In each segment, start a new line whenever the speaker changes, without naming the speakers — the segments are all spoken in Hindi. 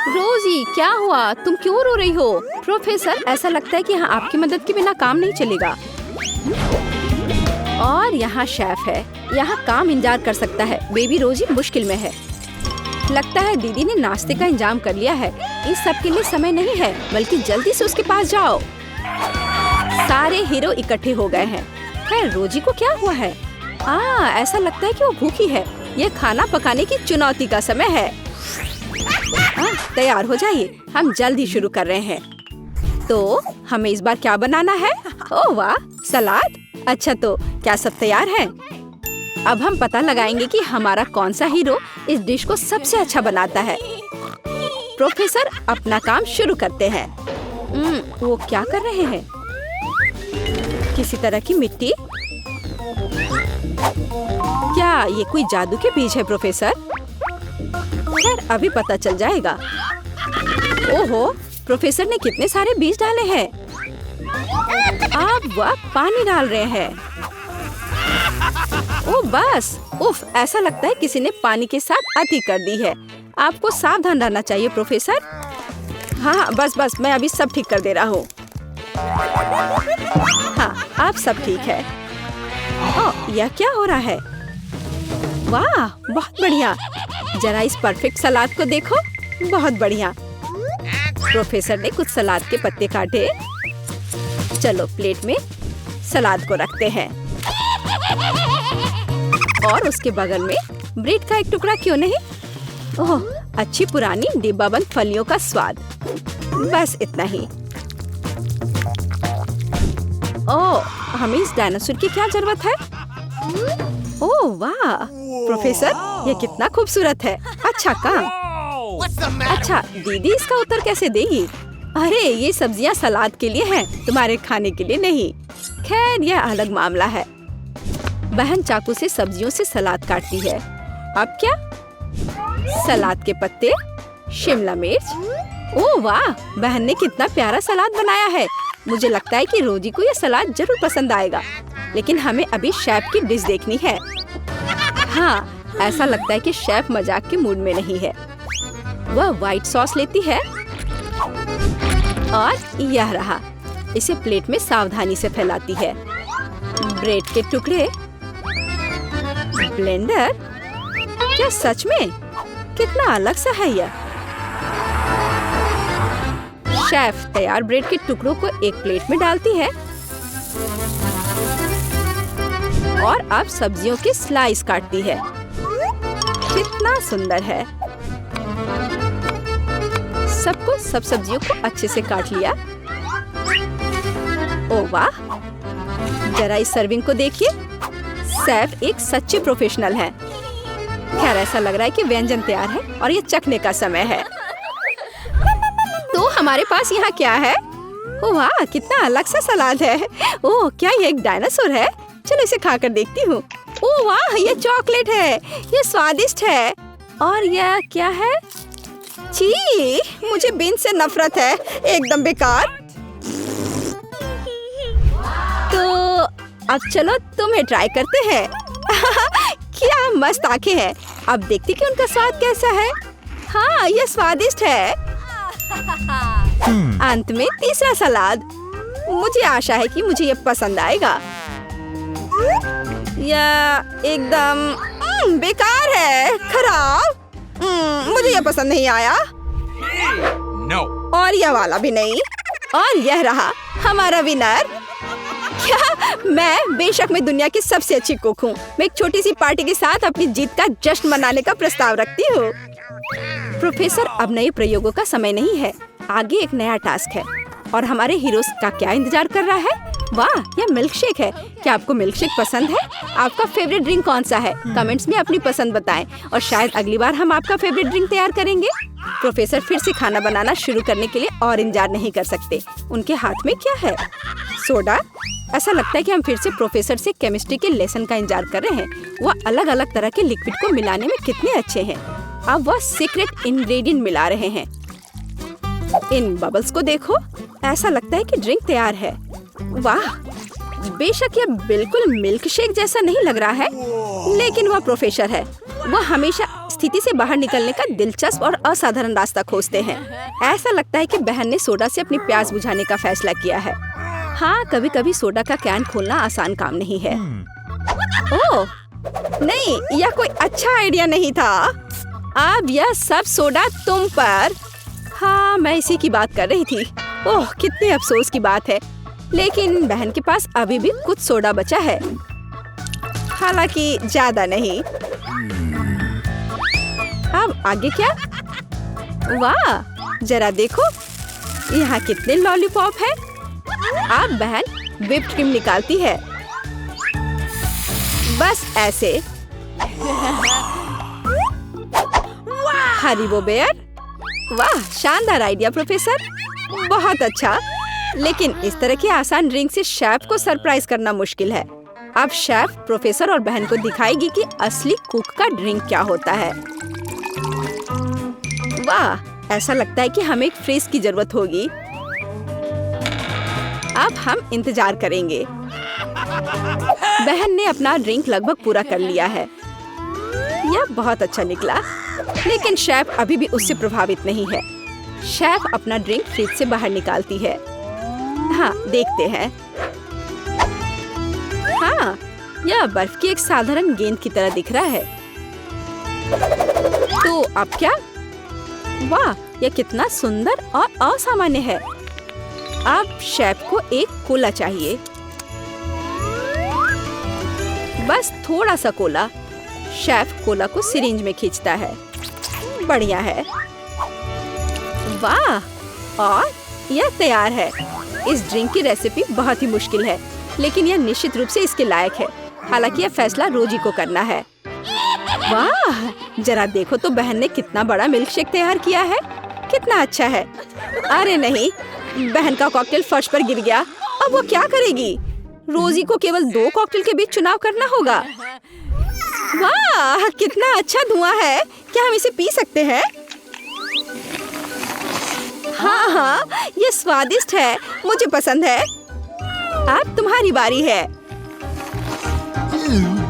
रोजी, क्या हुआ? तुम क्यों रो रही हो? प्रोफेसर, ऐसा लगता है कि यहाँ आपकी मदद के बिना काम नहीं चलेगा। और यहाँ शेफ है, यहाँ काम इंतजार कर सकता है। बेबी रोजी मुश्किल में है। लगता है दीदी ने नाश्ते का इंतजाम कर लिया है। इस सब के लिए समय नहीं है, बल्कि जल्दी से उसके पास जाओ। सारे हीरो इकट्ठे हो गए हैं। खैर, रोजी को क्या हुआ है? ऐसा लगता है कि वो भूखी है। ये खाना पकाने की चुनौती का समय है। तैयार हो जाइए, हम जल्द ही शुरू कर रहे हैं। तो हमें इस बार क्या बनाना है? ओह वाह, सलाद। अच्छा, तो क्या सब तैयार है? अब हम पता लगाएंगे कि हमारा कौन सा हीरो इस डिश को सबसे अच्छा बनाता है। प्रोफेसर, अपना काम शुरू करते हैं। वो क्या कर रहे हैं? किसी तरह की मिट्टी। क्या ये कोई जादू के बीज है प्रोफेसर? खैर, अभी पता चल जाएगा। ओहो, प्रोफेसर ने कितने सारे बीज डाले हैं। अब वह पानी डाल रहे हैं। ओ बस, उफ, ऐसा लगता है किसी ने पानी के साथ अति कर दी है। आपको सावधान रहना चाहिए प्रोफेसर। हाँ, बस, मैं अभी सब ठीक कर दे रहा हूँ। हाँ, अब सब ठीक है। ओह, यह क्या हो रहा है? वाह, बहुत बढ़िया। जरा इस परफेक्ट सलाद को देखो, बहुत बढ़िया। प्रोफेसर ने कुछ सलाद के पत्ते काटे। चलो प्लेट में सलाद को रखते हैं। और उसके बगल में ब्रेड का एक टुकड़ा क्यों नहीं? ओह, अच्छी पुरानी डिब्बाबंद फलियों का स्वाद। बस इतना ही। ओह, हमें इस डायनासोर की क्या जरूरत है? ओह वाह, प्रोफेसर, ये कितना खूबसूरत है। अच्छा काम। अच्छा, दीदी इसका उत्तर कैसे देगी? अरे, ये सब्जियां सलाद के लिए हैं, तुम्हारे खाने के लिए नहीं। खैर, यह अलग मामला है। बहन चाकू से सब्जियों से सलाद काटती है। अब क्या? सलाद के पत्ते, शिमला मिर्च। ओह वाह, बहन ने कितना प्यारा सलाद बनाया है। मुझे लगता है कि रोजी को यह सलाद जरूर पसंद आएगा। लेकिन हमें अभी शेफ की डिश देखनी है। हाँ, ऐसा लगता है कि शेफ मजाक के मूड में नहीं है। वह व्हाइट सॉस लेती है और यह रहा। इसे प्लेट में सावधानी से फैलाती है। ब्रेड के टुकड़े, ब्लेंडर। क्या सच में? कितना अलग सा है यह। शेफ तैयार ब्रेड के टुकड़ों को एक प्लेट में डालती है और अब सब्जियों के स्लाइस काटती है। कितना सुंदर है। सब सब्जियों को अच्छे से काट लिया। ओह वाह, जरा इस सर्विंग को देखिए। शेफ एक सच्चे प्रोफेशनल है। खैर, ऐसा लग रहा है कि व्यंजन तैयार है और ये चखने का समय है। तो हमारे पास यहाँ क्या है? ओह वाह, कितना अलग सा सलाद है। ओह, क्या ये एक डायनासोर है? चलो इसे खाकर देखती हूँ। ओह वाह, ये चॉकलेट है। ये स्वादिष्ट है। और यह क्या है? छी, मुझे बीन से नफरत है। एकदम बेकार। तो अब चलो तुम्हें ट्राई करते हैं। क्या मस्त आंखें हैं। अब देखते कि उनका स्वाद कैसा है। हाँ, ये स्वादिष्ट है। अंत में तीसरा सलाद। मुझे आशा है कि मुझे ये पसंद आएगा। यह एकदम बेकार है, खराब। मुझे ये पसंद नहीं आया।
No.
और यह वाला भी नहीं। और यह रहा हमारा विनर। क्या? मैं बेशक मैं दुनिया की सबसे अच्छी कुक हूँ। मैं एक छोटी सी पार्टी के साथ अपनी जीत का जश्न मनाने का प्रस्ताव रखती हूँ। प्रोफेसर, अब नए प्रयोगों का समय नहीं है। आगे एक नया टास्क है और हमारे हीरोज का क्या इंतजार कर रहा है? वाह, यह मिल्क शेक है। क्या आपको मिल्क शेक पसंद है? आपका फेवरेट ड्रिंक कौन सा है? कमेंट्स में अपनी पसंद बताएं और शायद अगली बार हम आपका फेवरेट ड्रिंक तैयार करेंगे। प्रोफेसर फिर से खाना बनाना शुरू करने के लिए और इंतजार नहीं कर सकते। उनके हाथ में क्या है? सोडा। ऐसा लगता है कि हम फिर से प्रोफेसर से केमिस्ट्री के लेसन का इंतजार कर रहे हैं। वह अलग अलग तरह के लिक्विड को मिलाने में कितने अच्छे हैं। अब वह सीक्रेट इंग्रेडिएंट मिला रहे हैं। इन बबल्स को देखो। ऐसा लगता है कि ड्रिंक तैयार है। वाह, बेशक यह बिल्कुल मिल्क शेक जैसा नहीं लग रहा है, लेकिन वह प्रोफेसर है। वह हमेशा स्थिति से बाहर निकलने का दिलचस्प और असाधारण रास्ता खोजते हैं। ऐसा लगता है कि बहन ने सोडा से अपनी प्यास बुझाने का फैसला किया है। हाँ, कभी कभी सोडा का कैन खोलना आसान काम नहीं है। ओह नहीं, यह कोई अच्छा आइडिया नहीं था। अब यह सब सोडा तुम पर। हाँ, मैं इसी की बात कर रही थी। ओह, कितने अफसोस की बात है। लेकिन बहन के पास अभी भी कुछ सोडा बचा है, हालांकि ज्यादा नहीं। अब आगे क्या? वाह, जरा देखो यहाँ कितने लॉलीपॉप है। अब बहन व्हिप्ड क्रीम निकालती है, बस ऐसे। Haribo bear. वाह, शानदार आइडिया प्रोफेसर, बहुत अच्छा। लेकिन इस तरह के आसान ड्रिंक से शेफ को सरप्राइज करना मुश्किल है। अब शेफ प्रोफेसर और बहन को दिखाएगी कि असली कुक का ड्रिंक क्या होता है। वाह, ऐसा लगता है कि हमें एक फ्रिज की जरूरत होगी। अब हम इंतजार करेंगे। बहन ने अपना ड्रिंक लगभग पूरा कर लिया है। यह बहुत अच्छा निकला, लेकिन शेफ अभी भी उससे प्रभावित नहीं है। शेफ अपना ड्रिंक फ्रिज से बाहर निकालती है। हाँ, देखते हैं। हाँ, यह बर्फ की एक साधारण गेंद की तरह दिख रहा है। तो अब क्या? वाह, यह कितना सुंदर और असामान्य है। अब शेफ को एक कोला चाहिए, बस थोड़ा सा कोला। शेफ कोला को सिरिंज में खींचता है। बढ़िया है। वाह, और यह तैयार है। इस ड्रिंक की रेसिपी बहुत ही मुश्किल है, लेकिन यह निश्चित रूप से इसके लायक है। हालांकि यह फैसला रोजी को करना है। वाह, जरा देखो तो बहन ने कितना बड़ा मिल्क शेक तैयार किया है। कितना अच्छा है। अरे नहीं, बहन का कॉकटेल फर्श पर गिर गया। अब वो क्या करेगी? रोजी को केवल 2 कॉकटेल के बीच चुनाव करना होगा। वाह, कितना अच्छा धुआं है। क्या हम इसे पी सकते हैं? हाँ, ये स्वादिष्ट है, मुझे पसंद है। अब तुम्हारी बारी है।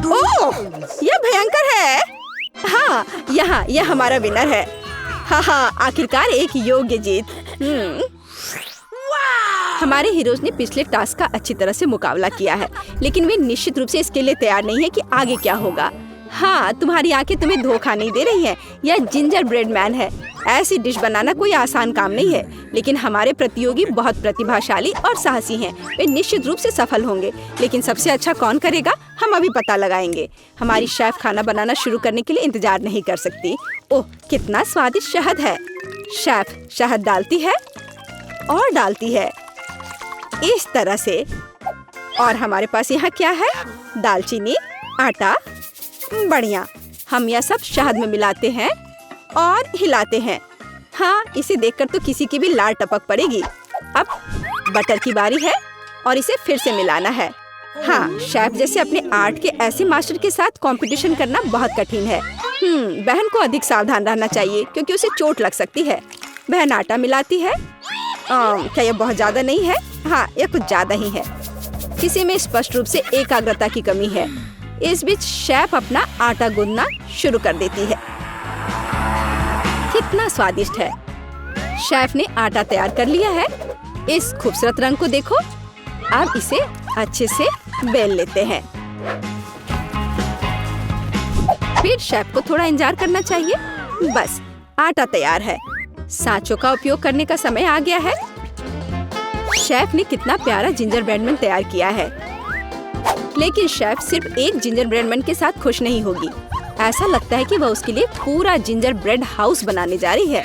ओह, यह भयंकर है। हाँ, यहाँ यह हमारा विनर है। हाँ, आखिरकार एक योग्य जीत। हमारे हीरोज ने पिछले टास्क का अच्छी तरह से मुकाबला किया है, लेकिन वे निश्चित रूप से इसके लिए तैयार नहीं है कि आगे क्या होगा। हाँ, तुम्हारी आंखें तुम्हें धोखा नहीं दे रही हैं। यह जिंजर ब्रेड मैन है। ऐसी डिश बनाना कोई आसान काम नहीं है, लेकिन हमारे प्रतियोगी बहुत प्रतिभाशाली और साहसी हैं। वे निश्चित रूप से सफल होंगे, लेकिन सबसे अच्छा कौन करेगा, हम अभी पता लगाएंगे। हमारी शेफ खाना बनाना शुरू करने के लिए इंतजार नहीं कर सकती। ओह, कितना स्वादिष्ट शहद है। शेफ शहद डालती है और डालती है, इस तरह से। और हमारे पास यहाँ क्या है? दालचीनी, आटा। बढ़िया, हम यह सब शहद में मिलाते हैं और हिलाते हैं। हाँ, इसे देखकर तो किसी की भी लार टपक पड़ेगी। अब बटर की बारी है और इसे फिर से मिलाना है। हाँ, शेफ जैसे अपने आर्ट के ऐसे मास्टर के साथ कंपटीशन करना बहुत कठिन है। बहन को अधिक सावधान रहना चाहिए क्योंकि उसे चोट लग सकती है। बहन आटा मिलाती है। क्या यह बहुत ज्यादा नहीं है? हाँ, यह कुछ ज्यादा ही है। किसी में स्पष्ट रूप से एकाग्रता की कमी है। इस बीच शेफ अपना आटा गूंदना शुरू कर देती है। कितना स्वादिष्ट है। शेफ ने आटा तैयार कर लिया है। इस खूबसूरत रंग को देखो। अब इसे अच्छे से बेल लेते हैं। फिर शेफ को थोड़ा इंतजार करना चाहिए। बस, आटा तैयार है। सांचों का उपयोग करने का समय आ गया है। शेफ ने कितना प्यारा जिंजर ब्रेड मैन तैयार किया है, लेकिन शेफ सिर्फ एक जिंजर ब्रेड मैन के साथ खुश नहीं होगी। ऐसा लगता है कि वह उसके लिए पूरा जिंजर ब्रेड हाउस बनाने जा रही है।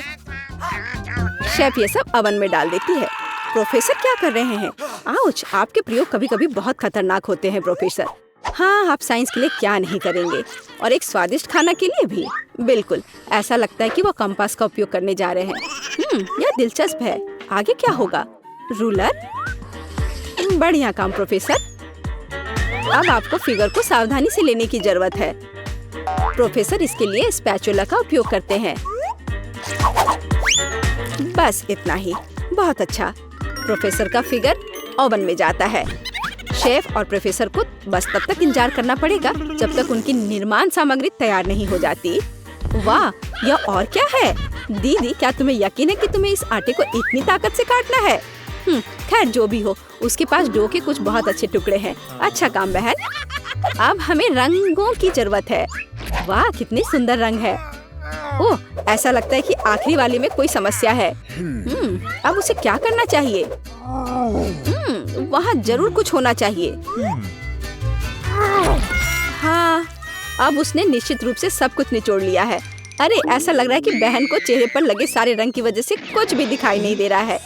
शेफ ये सब ओवन में डाल देती है। प्रोफेसर क्या कर रहे हैं? आउच, आपके प्रयोग कभी कभी बहुत खतरनाक होते हैं प्रोफेसर। हाँ, आप साइंस के लिए क्या नहीं करेंगे, और एक स्वादिष्ट खाना के लिए भी। बिल्कुल, ऐसा लगता है कि वो कंपास का उपयोग करने जा रहे हैं। यह दिलचस्प है। आगे क्या होगा? रूलर। बढ़िया काम प्रोफेसर। अब आपको फिगर को सावधानी से लेने की जरूरत है। प्रोफेसर इसके लिए स्पैचुला का उपयोग करते हैं। बस इतना ही। बहुत अच्छा। प्रोफेसर का फिगर ओवन में जाता है। शेफ और प्रोफेसर को बस तब तक इंतजार करना पड़ेगा जब तक उनकी निर्माण सामग्री तैयार नहीं हो जाती। वाह, यह और क्या है? दीदी, क्या तुम्हें यकीन है कि तुम्हें इस आटे को इतनी ताकत से काटना है? खैर जो भी हो, उसके पास डो के कुछ बहुत अच्छे टुकड़े हैं। अच्छा काम बहन। अब हमें रंगों की जरूरत है। वाह, कितनी सुंदर रंग है। ओह, ऐसा लगता है कि आखिरी वाले में कोई समस्या है। अब उसे क्या करना चाहिए? वहाँ जरूर कुछ होना चाहिए। हाँ, अब उसने निश्चित रूप से सब कुछ निचोड़ लिया है। अरे, ऐसा लग रहा है कि बहन को चेहरे पर लगे सारे रंग की वजह से कुछ भी दिखाई नहीं दे रहा है।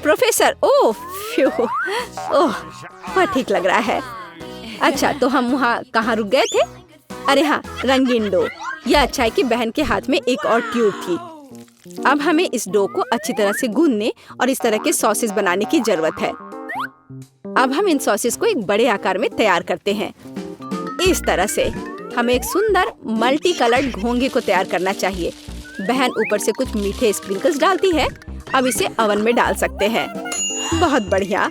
प्रोफेसर, ओह फ्यू, ओह, वह ठीक लग रहा है। अच्छा, तो हम वहाँ कहाँ रुक गए थे? अरे हाँ, रंगीन डो। यह अच्छा है कि बहन के हाथ में एक और ट्यूब थी। अब हमें इस डो को अच्छी तरह से गूंदने और इस तरह के सॉसेस बनाने की जरूरत है। अब हम इन सॉसेस को एक बड़े आकार में तैयार करते हैं। इस तरह से हमें एक सुंदर मल्टी कलर्ड घोंगे को तैयार करना चाहिए। बहन ऊपर से कुछ मीठे स्प्रिंकल्स डालती है। अब इसे ओवन में डाल सकते हैं। बहुत बढ़िया।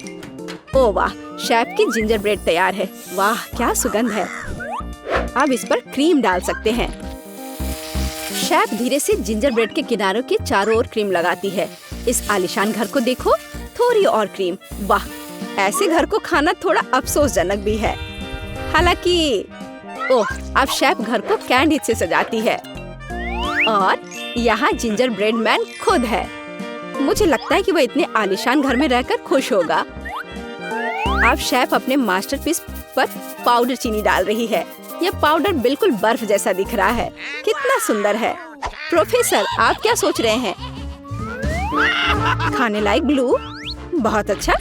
ओ वाह, शेफ की जिंजर ब्रेड तैयार है। वाह, क्या सुगंध है। अब इस पर क्रीम डाल सकते हैं। शेफ धीरे से जिंजर ब्रेड के किनारों के चारों ओर क्रीम लगाती है। इस आलीशान घर को देखो, थोड़ी और क्रीम। वाह, ऐसे घर को खाना थोड़ा अफसोसजनक भी है। हालांकि ओह, अब शेफ घर को कैंडी से सजाती है और यहाँ जिंजर ब्रेड मैन खुद है। मुझे लगता है कि वह इतने आलीशान घर में रहकर खुश होगा। अब शेफ अपने मास्टरपीस पर पाउडर चीनी डाल रही है। यह पाउडर बिल्कुल बर्फ जैसा दिख रहा है। कितना सुंदर है। प्रोफेसर, आप क्या सोच रहे हैं? खाने लायक ग्लू? बहुत अच्छा।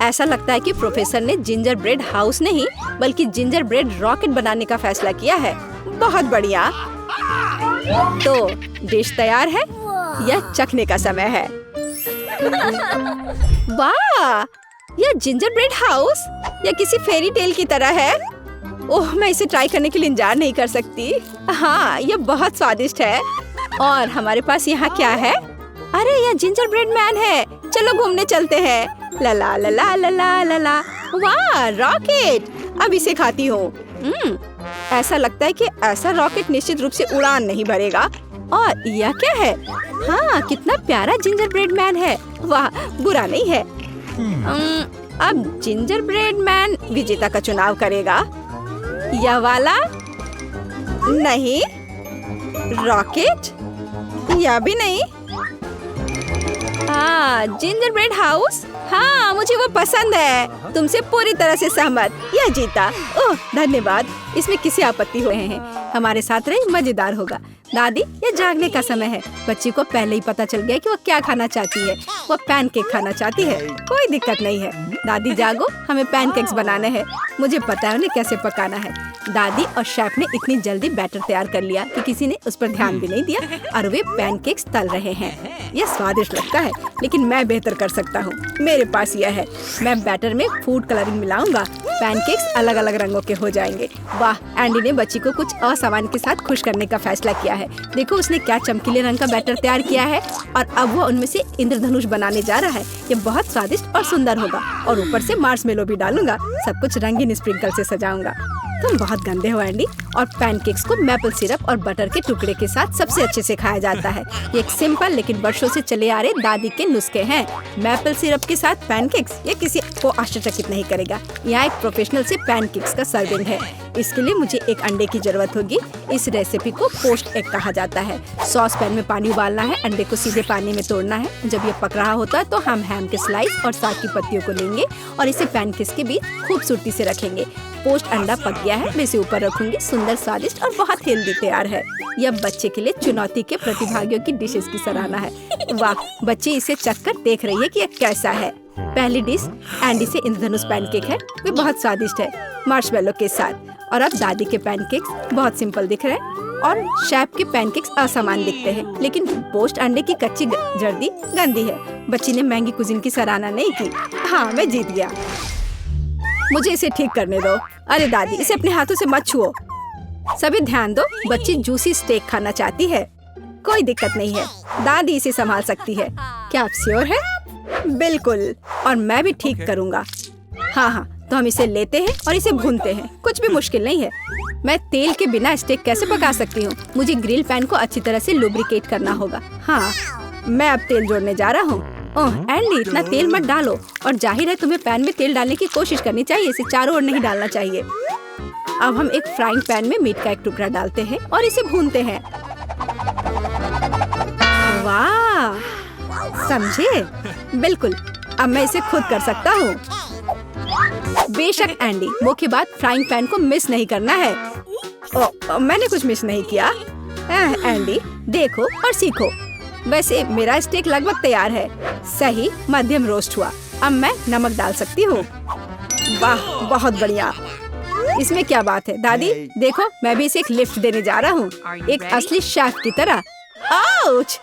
ऐसा लगता है कि प्रोफेसर ने जिंजर ब्रेड हाउस नहीं बल्कि जिंजर ब्रेड रॉकेट बनाने का फैसला किया है। बहुत बढ़िया। तो डिश तैयार है। यह चखने का समय है। वाह, यह जिंजर ब्रेड हाउस या किसी फेरी टेल की तरह है। ओह, मैं इसे ट्राई करने के लिए इंतजार नहीं कर सकती। हाँ, यह बहुत स्वादिष्ट है। और हमारे पास यहाँ क्या है? अरे, यह जिंजर ब्रेड मैन है। चलो घूमने चलते हैं। ला ला ला ला ला ला ला ला। वाह, रॉकेट। अब इसे खाती हूँ। ऐसा लगता है कि ऐसा रॉकेट निश्चित रूप से उड़ान नहीं भरेगा। और यह क्या है? हाँ, कितना प्यारा जिंजर ब्रेड मैन है। वाह, बुरा नहीं है। अब जिंजर ब्रेड मैन विजेता का चुनाव करेगा। यह वाला नहीं, रॉकेट यह भी नहीं। हाँ, जिंजर ब्रेड हाउस। हाँ, मुझे वो पसंद है। तुमसे पूरी तरह से सहमत। यह जीता। ओह, धन्यवाद। इसमें किसी आपत्ति हो रहे हैं। हमारे साथ रहे, मजेदार होगा। दादी, यह जागने का समय है। बच्ची को पहले ही पता चल गया कि वो क्या खाना चाहती है। वो पैनकेक खाना चाहती है। कोई दिक्कत नहीं है। दादी जागो, हमें पैनकेक्स बनाने हैं। मुझे पता है उन्हें कैसे पकाना है। दादी और शेफ ने इतनी जल्दी बैटर तैयार कर लिया कि किसी ने उस पर ध्यान भी नहीं दिया और वे पैनकेक्स तल रहे हैं। यह स्वादिष्ट लगता है, लेकिन मैं बेहतर कर सकता हूँ। मेरे पास यह है। मैं बैटर में फूड कलरिंग मिलाऊंगा। पैनकेक्स अलग अलग रंगों के हो जाएंगे। वाह, एंडी ने बच्ची को कुछ असामान्य के साथ खुश करने का फैसला किया है। देखो, उसने क्या चमकीले रंग का बैटर तैयार किया है और अब वो उनमें से इंद्रधनुष बनाने जा रहा है। ये बहुत स्वादिष्ट और सुंदर होगा। और ऊपर से मार्शमेलो भी डालूंगा। सब कुछ रंगीन स्प्रिंकल से सजाऊंगा। तुम बहुत गंदे हो एंडी। और पैनकेक्स को मैपल सिरप और बटर के टुकड़े के साथ सबसे अच्छे से खाया जाता है। ये एक सिंपल लेकिन वर्षों से चले आ रहे दादी के नुस्खे हैं। मैपल सिरप के साथ पैनकेक्स, ये किसी को आश्चर्यचकित नहीं करेगा। यहाँ एक प्रोफेशनल से पैनकेक्स का सर्विंग है। इसके लिए मुझे एक अंडे की जरूरत होगी। इस रेसिपी को पोस्ट एग कहा जाता है। सॉस पैन में पानी उबालना है। अंडे को सीधे पानी में तोड़ना है। जब ये पक रहा होता है तो हम हैम के स्लाइस और साग की पत्तियों को लेंगे और इसे पैनकेक्स के बीच खूबसूरती से रखेंगे। पोस्ट अंडा पक गया है। मैं इसे ऊपर रखूंगी। सुंदर, स्वादिष्ट और बहुत हेल्दी तैयार है। यह बच्चे के लिए चुनौती के प्रतिभागियों की डिशेस की सराहना है। वाह, बच्ची इसे चखकर देख रही है कि यह कैसा है। पहली डिश एंडी से इंद्रधनुष पैनकेक है। वे बहुत स्वादिष्ट है मार्शमेलो के साथ। और अब दादी के पैनकेक्स बहुत सिंपल दिख रहे हैं और शेफ के पैनकेक्स असमान दिखते हैं। लेकिन पोस्ट अंडे की कच्ची जर्दी गंदी है। बच्ची ने महंगी कुजीन की सराहना नहीं की। हाँ, मैं जीत गया। मुझे इसे ठीक करने दो। अरे दादी, इसे अपने हाथों से मत छुओ। सभी ध्यान दो, बच्ची जूसी स्टेक खाना चाहती है। कोई दिक्कत नहीं है, दादी इसे संभाल सकती है। क्या आप श्योर है? बिल्कुल, और मैं भी ठीक करूँगा। हाँ हाँ, तो हम इसे लेते हैं और इसे भूनते हैं। कुछ भी मुश्किल नहीं है। मैं तेल के बिना स्टेक कैसे पका सकती हूँ? मुझे ग्रिल पैन को अच्छी तरह से लुब्रिकेट करना होगा। हाँ, मैं अब तेल जोड़ने जा रहा हूँ। ओह एंडी, इतना तेल मत डालो। और जाहिर है तुम्हें पैन में तेल डालने की कोशिश करनी चाहिए, इसे चारों ओर नहीं डालना चाहिए। अब हम एक फ्राइंग पैन में मीट का एक टुकड़ा डालते हैं और इसे भूनते हैं। वाह, समझे? बिल्कुल, अब मैं इसे खुद कर सकता हूँ। बेशक एंडी, मुख्य बात फ्राइंग पैन को मिस नहीं करना है। ओह, मैंने कुछ मिस नहीं किया। एंडी, देखो और सीखो। वैसे मेरा स्टेक लगभग तैयार है। सही मध्यम रोस्ट हुआ। अब मैं नमक डाल सकती हूँ। वाह, बहुत बढ़िया। इसमें क्या बात है दादी? देखो, मैं भी इसे एक लिफ्ट देने जा रहा हूँ, एक असली शेफ की तरह। आउच!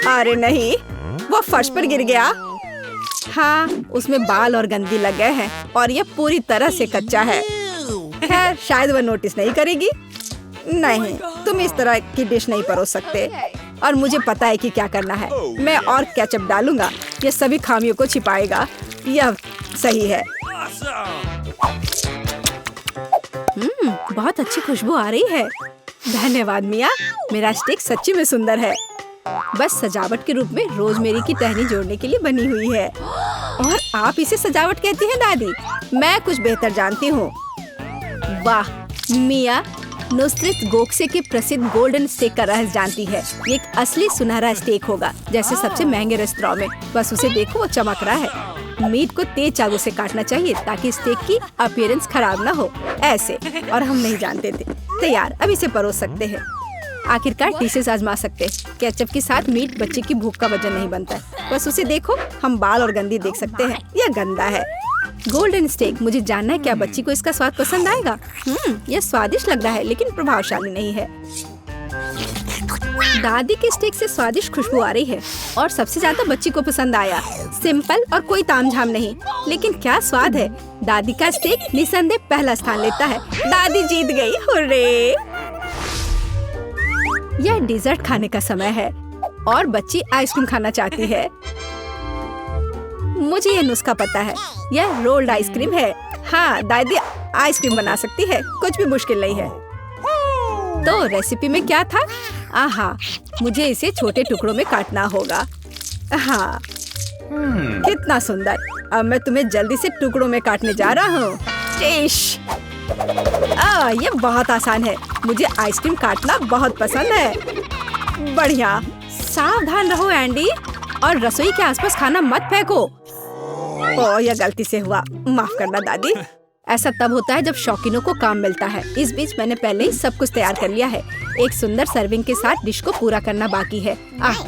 अरे नहीं, वो फर्श पर गिर गया। हाँ, उसमें बाल और गंदगी लग गए हैं और ये पूरी तरह से कच्चा है। खैर, शायद वह नोटिस नहीं करेगी। नहीं, तुम इस तरह की डिश नहीं परोस सकते। और मुझे पता है कि क्या करना है। मैं और केचप डालूंगा, ये सभी खामियों को छिपाएगा। यह सही है। बहुत अच्छी खुशबू आ रही है। धन्यवाद मिया, मेरा स्टेक सच्ची में सुंदर है। बस सजावट के रूप में रोजमेरी की टहनी जोड़ने के लिए बनी हुई है। और आप इसे सजावट कहती हैं दादी? मैं कुछ बेहतर जानती हूँ। वाह, मिया नुसरत गोखसे के प्रसिद्ध गोल्डन स्टेक का रहस्य जानती है। ये एक असली सुनहरा स्टेक होगा, जैसे सबसे महंगे रेस्तरां में। बस उसे देखो, वो चमक रहा है। मीट को तेज चाकू से काटना चाहिए ताकि स्टेक की अपीयरेंस खराब ना हो। ऐसे, और हम नहीं जानते थे। तैयार, अब इसे परोस सकते हैं। आखिरकार डिशेस आजमा सकते हैं। केचप के साथ मीट बच्चे की भूख का वजन नहीं बनता है। बस उसे देखो, हम बाल और गंदी देख सकते हैं। यह गंदा है। गोल्डन स्टेक, मुझे जानना है क्या बच्ची को इसका स्वाद पसंद आएगा। यह स्वादिष्ट लग रहा है लेकिन प्रभावशाली नहीं है। दादी के स्टेक से स्वादिष्ट खुशबू आ रही है और सबसे ज्यादा बच्ची को पसंद आया। सिंपल और कोई तामझाम नहीं, लेकिन क्या स्वाद है। दादी का स्टेक निसंदेह पहला स्थान लेता है। दादी जीत गई, हुर्रे! यह डेजर्ट खाने का समय है और बच्ची आइसक्रीम खाना चाहती है। मुझे यह नुस्खा पता है। यह रोल्ड आइसक्रीम है। हाँ, दादी आइसक्रीम बना सकती है, कुछ भी मुश्किल नहीं है। तो रेसिपी में क्या था? आहा, मुझे इसे छोटे टुकड़ों में काटना होगा। हाँ, कितना सुंदर। अब मैं तुम्हें जल्दी से टुकड़ों में काटने जा रहा हूँ। ये बहुत आसान है। मुझे आइसक्रीम काटना बहुत पसंद है। बढ़िया। सावधान रहो एंडी, और रसोई के आसपास खाना मत फेंको। ओह, यह गलती से हुआ, माफ करना दादी। ऐसा तब होता है जब शौकीनों को काम मिलता है। इस बीच मैंने पहले ही सब कुछ तैयार कर लिया है। एक सुंदर सर्विंग के साथ डिश को पूरा करना बाकी है।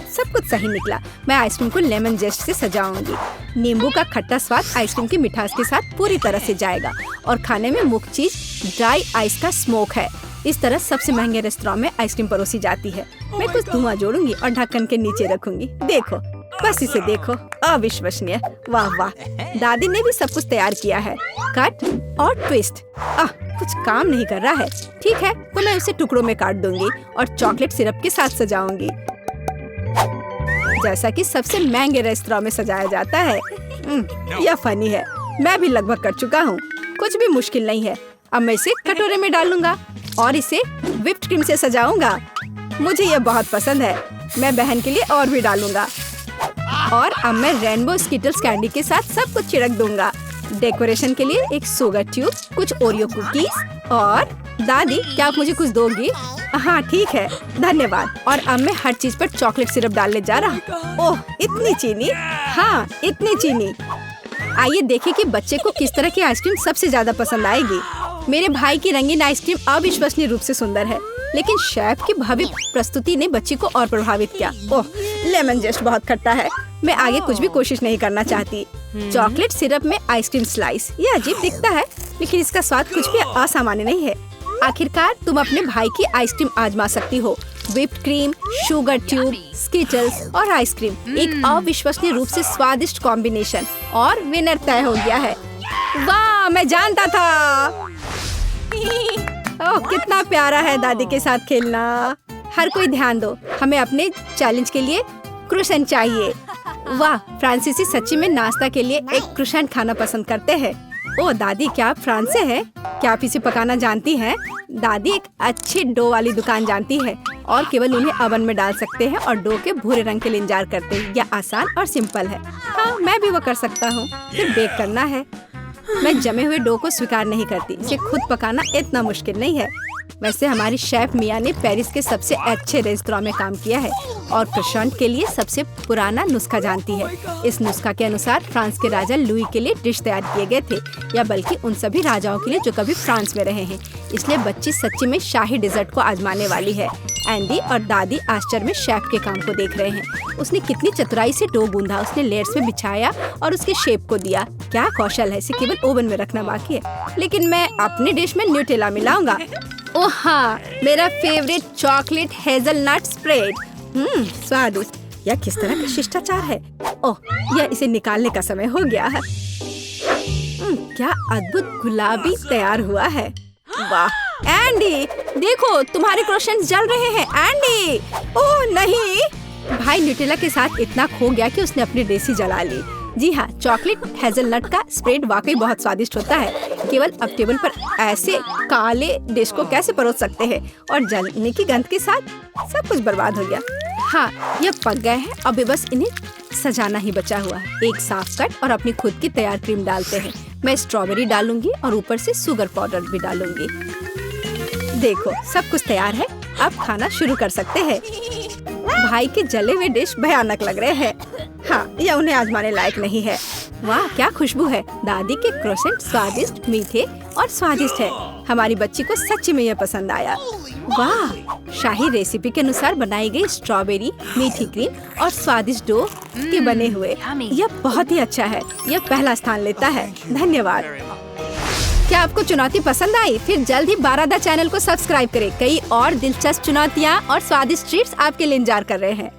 सब कुछ सही निकला। मैं आइसक्रीम को लेमन जेस्ट से सजाऊंगी। नींबू का खट्टा स्वाद आइसक्रीम की मिठास के साथ पूरी तरह से जाएगा और खाने में मुख्य चीज ड्राई आइस का स्मोक है। इस तरह सबसे महंगे रेस्तरां में आइसक्रीम परोसी जाती है। मैं कुछ धुआं जोड़ूंगी और ढक्कन के नीचे रखूंगी। देखो, बस इसे देखो, अविश्वसनीय। वाह वाह, दादी ने भी सब कुछ तैयार किया है। कट और ट्विस्ट। कुछ काम नहीं कर रहा है। ठीक है, तो मैं उसे टुकड़ों में काट दूंगी और चॉकलेट सिरप के साथ सजाऊंगी, जैसा कि सबसे महंगे रेस्तरां में सजाया जाता है। यह फनी है। मैं भी लगभग कर चुका हूँ, कुछ भी मुश्किल नहीं है। अब मैं इसे कटोरे में डालूंगा और इसे व्हिप्ड क्रीम से सजाऊंगा। मुझे यह बहुत पसंद है। मैं बहन के लिए और भी डालूंगा। और अब मैं रेनबो स्किटल्स कैंडी के साथ सब कुछ छिड़क दूंगा। डेकोरेशन के लिए एक शुगर ट्यूब, कुछ ओरियो कुकीज। और दादी, क्या आप मुझे कुछ दोगी? हाँ ठीक है, धन्यवाद। और अब मैं हर चीज पर चॉकलेट सिरप डालने जा रहा हूँ। ओह, इतनी चीनी? हाँ, इतनी चीनी। आइए देखें कि बच्चे को किस तरह की आइसक्रीम सबसे ज्यादा पसंद आएगी। मेरे भाई की रंगीन आइसक्रीम अविश्वसनीय रूप से सुंदर है, लेकिन शेफ की भव्य प्रस्तुति ने बच्ची को और प्रभावित किया। ओह, लेमन जेस्ट बहुत खट्टा है। मैं आगे कुछ भी कोशिश नहीं करना चाहती। चॉकलेट सिरप में आइसक्रीम स्लाइस, ये अजीब दिखता है, लेकिन इसका स्वाद कुछ भी असामान्य नहीं है। आखिरकार तुम अपने भाई की आइसक्रीम आजमा सकती हो। Whipped cream, sugar tube, Skittles और आइसक्रीम, एक अविश्वसनीय रूप से स्वादिष्ट कॉम्बिनेशन। और विनर तय हो गया है। वाह, मैं जानता था। ओह, कितना प्यारा है दादी के साथ खेलना। हर कोई ध्यान दो, हमें अपने चैलेंज के लिए क्रोसेंट चाहिए। वाह, फ्रांसीसी सच्ची में नाश्ता के लिए एक क्रोसेंट खाना पसंद करते हैं। ओ दादी, क्या आप फ्रांस से हैं? क्या आप इसे पकाना जानती हैं? दादी एक अच्छी डो वाली दुकान जानती है और केवल उन्हें ओवन में डाल सकते हैं और डो के भूरे रंग के लिए इंतजार करते हैं। यह आसान और सिंपल है। हाँ, मैं भी वो कर सकता हूँ। फिर बेक करना है। मैं जमे हुए डो को स्वीकार नहीं करती। इसे खुद पकाना इतना मुश्किल नहीं है। वैसे हमारी शेफ मिया ने पेरिस के सबसे अच्छे रेस्तरां में काम किया है और क्रोसेंट के लिए सबसे पुराना नुस्खा जानती है। इस नुस्खा के अनुसार फ्रांस के राजा लुई के लिए डिश तैयार किए गए थे, या बल्कि उन सभी राजाओं के लिए जो कभी फ्रांस में रहे हैं। इसलिए बच्ची सच्ची में शाही डिजर्ट को आजमाने वाली है। एंडी और दादी आश्चर्य में शेफ के काम को देख रहे हैं। उसने कितनी चतुराई से डो गूंधा, उसने लेयर्स में बिछाया और उसके शेप को दिया। क्या कौशल है! इसे केवल ओवन में रखना बाकी है। लेकिन मैं अपनी डिश में न्यूटेला मिलाऊंगा। ओह हाँ, मेरा फेवरेट चॉकलेट हेजलनट स्प्रेड। स्वादिष्ट। यह किस तरह का शिष्टाचार है! ओह, यह इसे निकालने का समय हो गया है। क्या अद्भुत गुलाबी तैयार हुआ है। वाह एंडी, देखो तुम्हारे क्रोसेंट जल रहे हैं। एंडी, ओह नहीं! भाई न्यूटेला के साथ इतना खो गया कि उसने अपनी डिश ही जला ली। जी हाँ, चॉकलेट हेजलनट का स्प्रेड वाकई बहुत स्वादिष्ट होता है। केवल अब टेबल पर ऐसे काले डिश को कैसे परोस सकते हैं, और जलने की गंध के साथ सब कुछ बर्बाद हो गया। हाँ, यह पक गए हैं। अभी बस इन्हें सजाना ही बचा हुआ है। एक साफ कट और अपनी खुद की तैयार क्रीम डालते हैं। मैं स्ट्रॉबेरी डालूंगी और ऊपर से शुगर पाउडर भी डालूंगी। देखो, सब कुछ तैयार है। अब खाना शुरू कर सकते हैं। भाई के जले हुए डिश भयानक लग रहे हैं। हाँ, यह उन्हें आजमाने लायक नहीं है। वाह, क्या खुशबू है! दादी के क्रोसेंट स्वादिष्ट, मीठे और स्वादिष्ट है। हमारी बच्ची को सच्ची में यह पसंद आया। वाह, शाही रेसिपी के अनुसार बनाई गई स्ट्रॉबेरी, मीठी क्रीम और स्वादिष्ट डो के बने हुए। यह बहुत ही अच्छा है। यह पहला स्थान लेता है। धन्यवाद। क्या आपको चुनौती पसंद आई? फिर जल्द ही बारादा चैनल को सब्सक्राइब करें। कई और दिलचस्प चुनौतियाँ और स्वादिष्ट ट्रीट्स आपके लिए इंतजार कर रहे हैं।